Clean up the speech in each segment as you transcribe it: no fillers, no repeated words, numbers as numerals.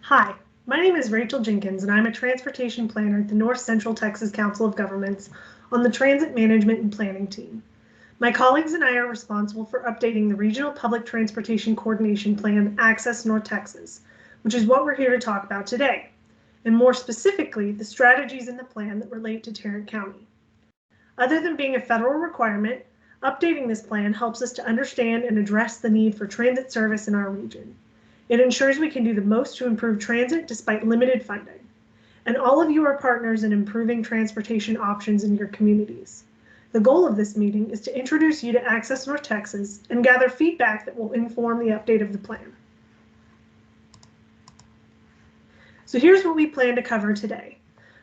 Hi, my name is Rachel Jenkins, and I'm a transportation planner at the North Central Texas Council of Governments on the Transit Management and Planning team. My colleagues and I are responsible for updating the Regional Public Transportation Coordination Plan, Access North Texas, which is what we're here to talk about today, and more specifically, the strategies in the plan that relate to Tarrant County. Other than being a federal requirement, updating this plan helps us to understand and address the need for transit service in our region. It ensures we can do the most to improve transit despite limited funding. And all of you are partners in improving transportation options in your communities. The goal of this meeting is to introduce you to Access North Texas and gather feedback that will inform the update of the plan. So here's what we plan to cover today.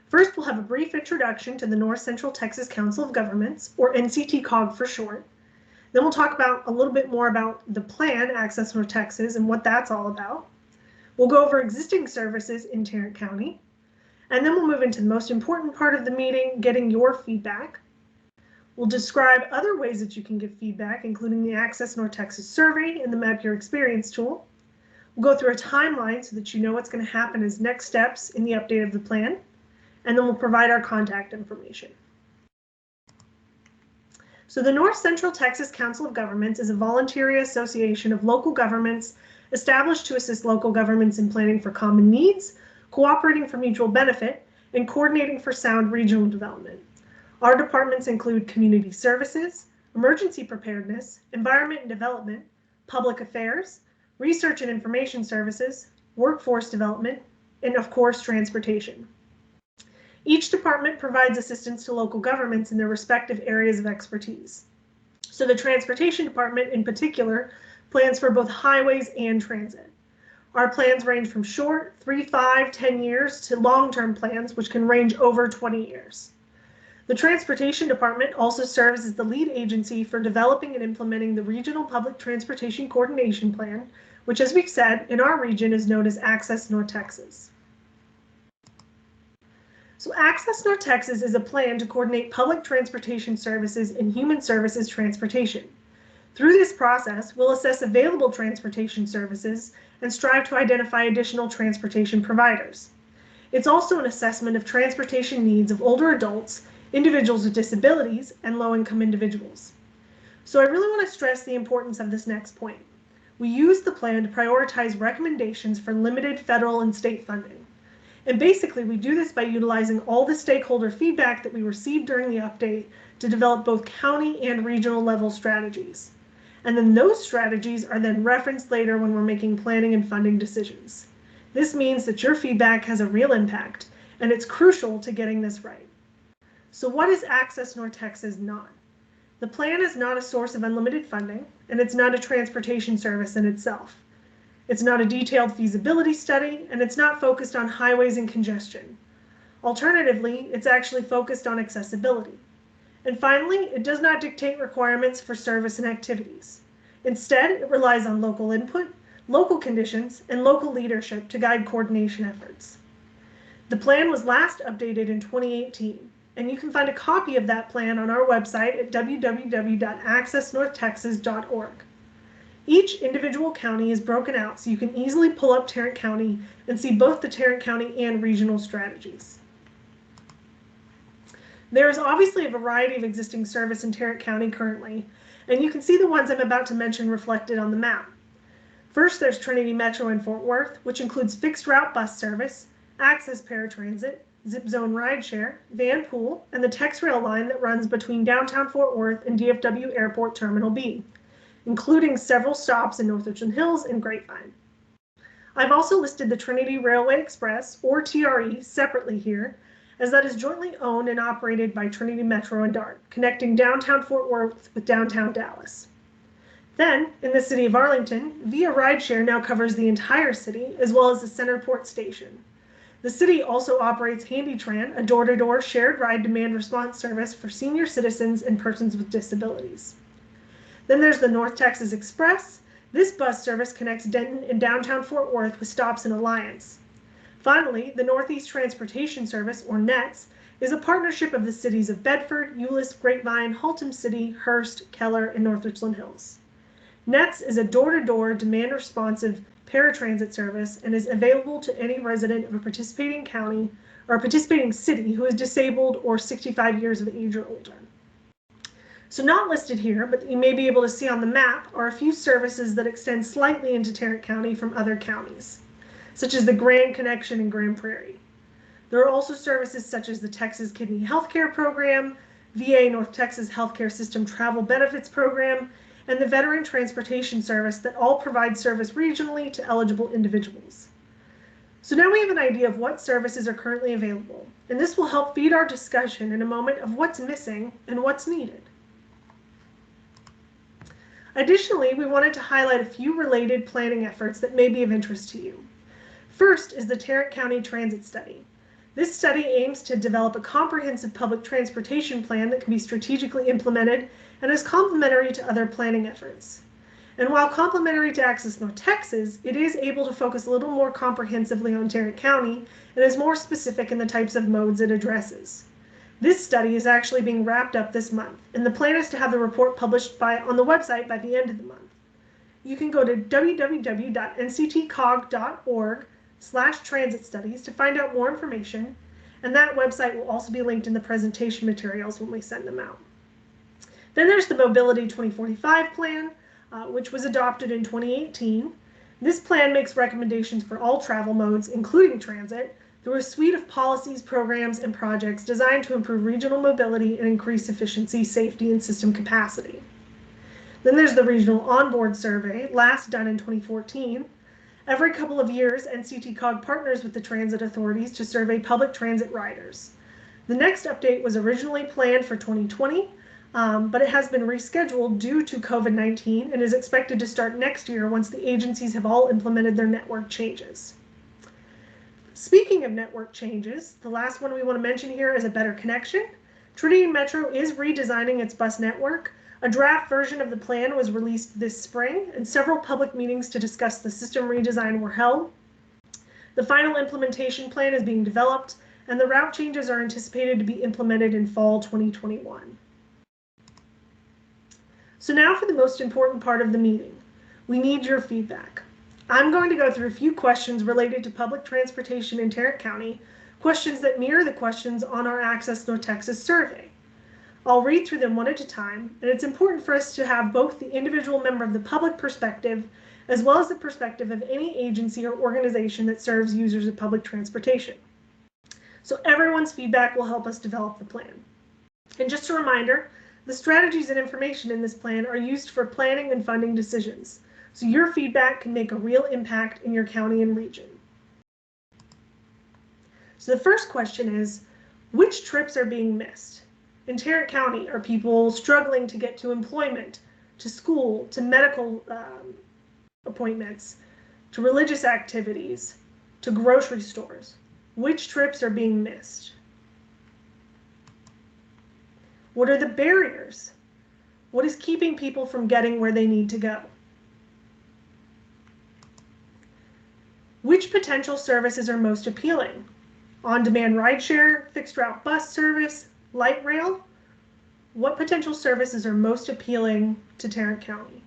First, we'll have a brief introduction to the North Central Texas Council of Governments, or NCTCOG for short. Then we'll talk about a little bit more about the plan, Access North Texas, and what that's all about. We'll go over existing services in Tarrant County, and then we'll move into the most important part of the meeting, getting your feedback. We'll describe other ways that you can give feedback, including the Access North Texas survey and the Map Your Experience tool. We'll go through a timeline so that you know what's going to happen as next steps in the update of the plan, and then we'll provide our contact information. So the North Central Texas Council of Governments is a voluntary association of local governments established to assist local governments in planning for common needs, cooperating for mutual benefit, and coordinating for sound regional development. Our departments include community services, emergency preparedness, environment and development, public affairs, research and information services, workforce development, and of course, transportation. Each department provides assistance to local governments in their respective areas of expertise. So the Transportation Department in particular plans for both highways and transit. Our plans range from short, 3, 5, 10 years to long-term plans, which can range over 20 years. The Transportation Department also serves as the lead agency for developing and implementing the Regional Public Transportation Coordination Plan, which, as we've said, in our region is known as Access North Texas. So Access North Texas is a plan to coordinate public transportation services and human services transportation. Through this process, we'll assess available transportation services and strive to identify additional transportation providers. It's also an assessment of transportation needs of older adults, individuals with disabilities, and low-income individuals. So I really want to stress the importance of this next point. We use the plan to prioritize recommendations for limited federal and state funding. And basically, we do this by utilizing all the stakeholder feedback that we received during the update to develop both county and regional level strategies. And then those strategies are then referenced later when we're making planning and funding decisions. This means that your feedback has a real impact, and it's crucial to getting this right. So what is Access North Texas not? The plan is not a source of unlimited funding, and it's not a transportation service in itself. It's not a detailed feasibility study, and it's not focused on highways and congestion. Alternatively, it's actually focused on accessibility. And finally, it does not dictate requirements for service and activities. Instead, it relies on local input, local conditions, and local leadership to guide coordination efforts. The plan was last updated in 2018, and you can find a copy of that plan on our website at www.accessnorthtexas.org. Each individual county is broken out so you can easily pull up Tarrant County and see both the Tarrant County and regional strategies. There is obviously a variety of existing service in Tarrant County currently, and you can see the ones I'm about to mention reflected on the map. First, there's Trinity Metro in Fort Worth, which includes fixed route bus service, access paratransit, zip zone rideshare, van pool, and the TexRail line that runs between downtown Fort Worth and DFW Airport Terminal B, including several stops in North Richland Hills and Grapevine. I've also listed the Trinity Railway Express, or TRE, separately here, as that is jointly owned and operated by Trinity Metro and DART, connecting downtown Fort Worth with downtown Dallas. Then, in the city of Arlington, Via Rideshare now covers the entire city, as well as the Centerport station. The city also operates HandyTran, a door-to-door shared ride demand response service for senior citizens and persons with disabilities. Then there's the North Texas Express. This bus service connects Denton and downtown Fort Worth with stops in Alliance. Finally, the Northeast Transportation Service, or NETS, is a partnership of the cities of Bedford, Euless, Grapevine, Haltom City, Hearst, Keller, and North Richland Hills. NETS is a door-to-door, demand-responsive paratransit service and is available to any resident of a participating county or a participating city who is disabled or 65 years of age or older. So not listed here, but you may be able to see on the map, are a few services that extend slightly into Tarrant County from other counties, such as the Grand Connection and Grand Prairie. There are also services such as the Texas Kidney Healthcare Program, VA North Texas Healthcare System Travel Benefits Program, and the Veteran Transportation Service that all provide service regionally to eligible individuals. So now we have an idea of what services are currently available, and this will help feed our discussion in a moment of what's missing and what's needed. Additionally, we wanted to highlight a few related planning efforts that may be of interest to you. First is the Tarrant County Transit Study. This study aims to develop a comprehensive public transportation plan that can be strategically implemented and is complementary to other planning efforts. And while complementary to Access North Texas, it is able to focus a little more comprehensively on Tarrant County and is more specific in the types of modes it addresses. This study is actually being wrapped up this month, and the plan is to have the report published on the website by the end of the month. You can go to www.nctcog.org/transit studies to find out more information, and that website will also be linked in the presentation materials when we send them out. Then there's the Mobility 2045 plan, which was adopted in 2018. This plan makes recommendations for all travel modes, including transit, through a suite of policies, programs, and projects designed to improve regional mobility and increase efficiency, safety, and system capacity. Then there's the Regional Onboard Survey, last done in 2014. Every couple of years, NCTCOG partners with the transit authorities to survey public transit riders. The next update was originally planned for 2020, but it has been rescheduled due to COVID-19 and is expected to start next year once the agencies have all implemented their network changes. Speaking of network changes, the last one we want to mention here is a better connection. Trinity Metro is redesigning its bus network. A draft version of the plan was released this spring, and several public meetings to discuss the system redesign were held. The final implementation plan is being developed, and the route changes are anticipated to be implemented in fall 2021. So now for the most important part of the meeting. We need your feedback. I'm going to go through a few questions related to public transportation in Tarrant County, questions that mirror the questions on our Access North Texas survey. I'll read through them one at a time, and it's important for us to have both the individual member of the public perspective as well as the perspective of any agency or organization that serves users of public transportation. So everyone's feedback will help us develop the plan. And just a reminder, the strategies and information in this plan are used for planning and funding decisions. So your feedback can make a real impact in your county and region. So the first question is, which trips are being missed? In Tarrant County, are people struggling to get to employment, to school, to medical appointments, to religious activities, to grocery stores? Which trips are being missed? What are the barriers? What is keeping people from getting where they need to go? Which potential services are most appealing? On-demand rideshare, fixed route bus service, light rail? What potential services are most appealing to Tarrant County?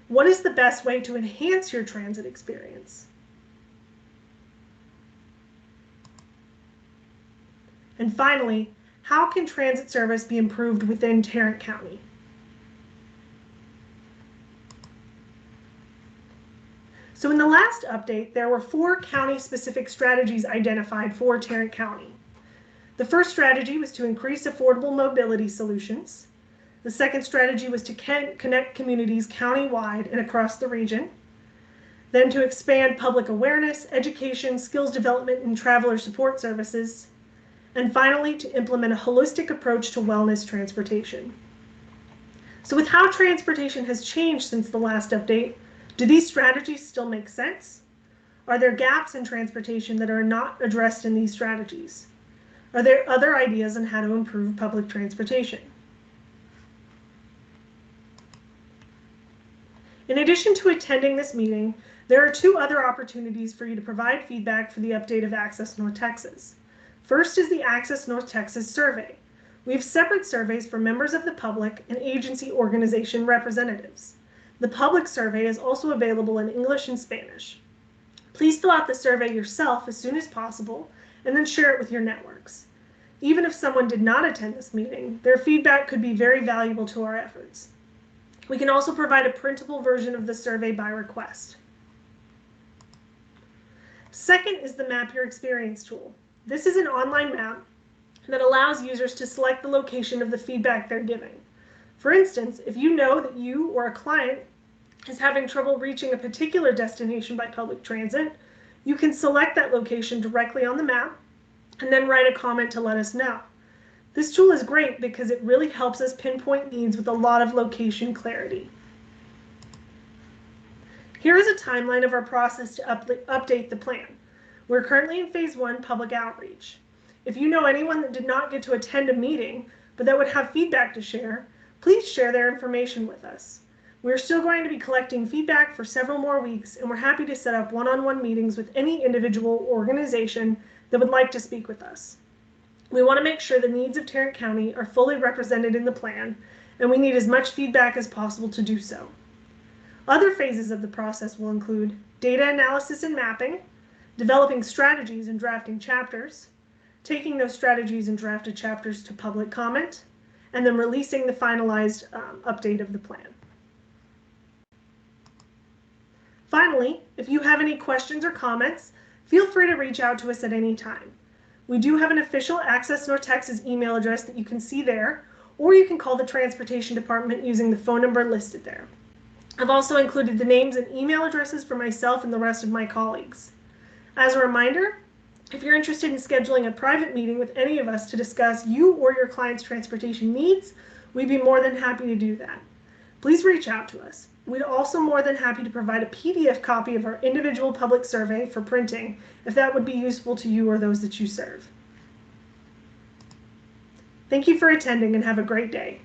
What is the best way to enhance your transit experience? And finally, how can transit service be improved within Tarrant County? So in the last update, there were 4 county-specific strategies identified for Tarrant County. The first strategy was to increase affordable mobility solutions. The second strategy was to connect communities countywide and across the region. Then to expand public awareness, education, skills development, and traveler support services. And finally, to implement a holistic approach to wellness transportation. So with how transportation has changed since the last update, do these strategies still make sense? Are there gaps in transportation that are not addressed in these strategies? Are there other ideas on how to improve public transportation? In addition to attending this meeting, there are 2 other opportunities for you to provide feedback for the update of Access North Texas. First is the Access North Texas survey. We have separate surveys for members of the public and agency organization representatives. The public survey is also available in English and Spanish. Please fill out the survey yourself as soon as possible and then share it with your networks. Even if someone did not attend this meeting, their feedback could be very valuable to our efforts. We can also provide a printable version of the survey by request. Second is the Map Your Experience tool. This is an online map that allows users to select the location of the feedback they're giving. For instance, if you know that you or a client is having trouble reaching a particular destination by public transit, you can select that location directly on the map and then write a comment to let us know. This tool is great because it really helps us pinpoint needs with a lot of location clarity. Here is a timeline of our process to update the plan. We're currently in phase 1, public outreach. If you know anyone that did not get to attend a meeting, but that would have feedback to share, please share their information with us. We're still going to be collecting feedback for several more weeks, and we're happy to set up one-on-one meetings with any individual or organization that would like to speak with us. We want to make sure the needs of Tarrant County are fully represented in the plan, and we need as much feedback as possible to do so. Other phases of the process will include data analysis and mapping, developing strategies and drafting chapters, taking those strategies and drafted chapters to public comment, and then releasing the finalized update of the plan. Finally, if you have any questions or comments, feel free to reach out to us at any time. We do have an official Access North Texas email address that you can see there, or you can call the Transportation Department using the phone number listed there. I've also included the names and email addresses for myself and the rest of my colleagues. As a reminder, if you're interested in scheduling a private meeting with any of us to discuss you or your client's transportation needs, we'd be more than happy to do that. Please reach out to us. We'd also more than happy to provide a PDF copy of our individual public survey for printing if that would be useful to you or those that you serve. Thank you for attending and have a great day.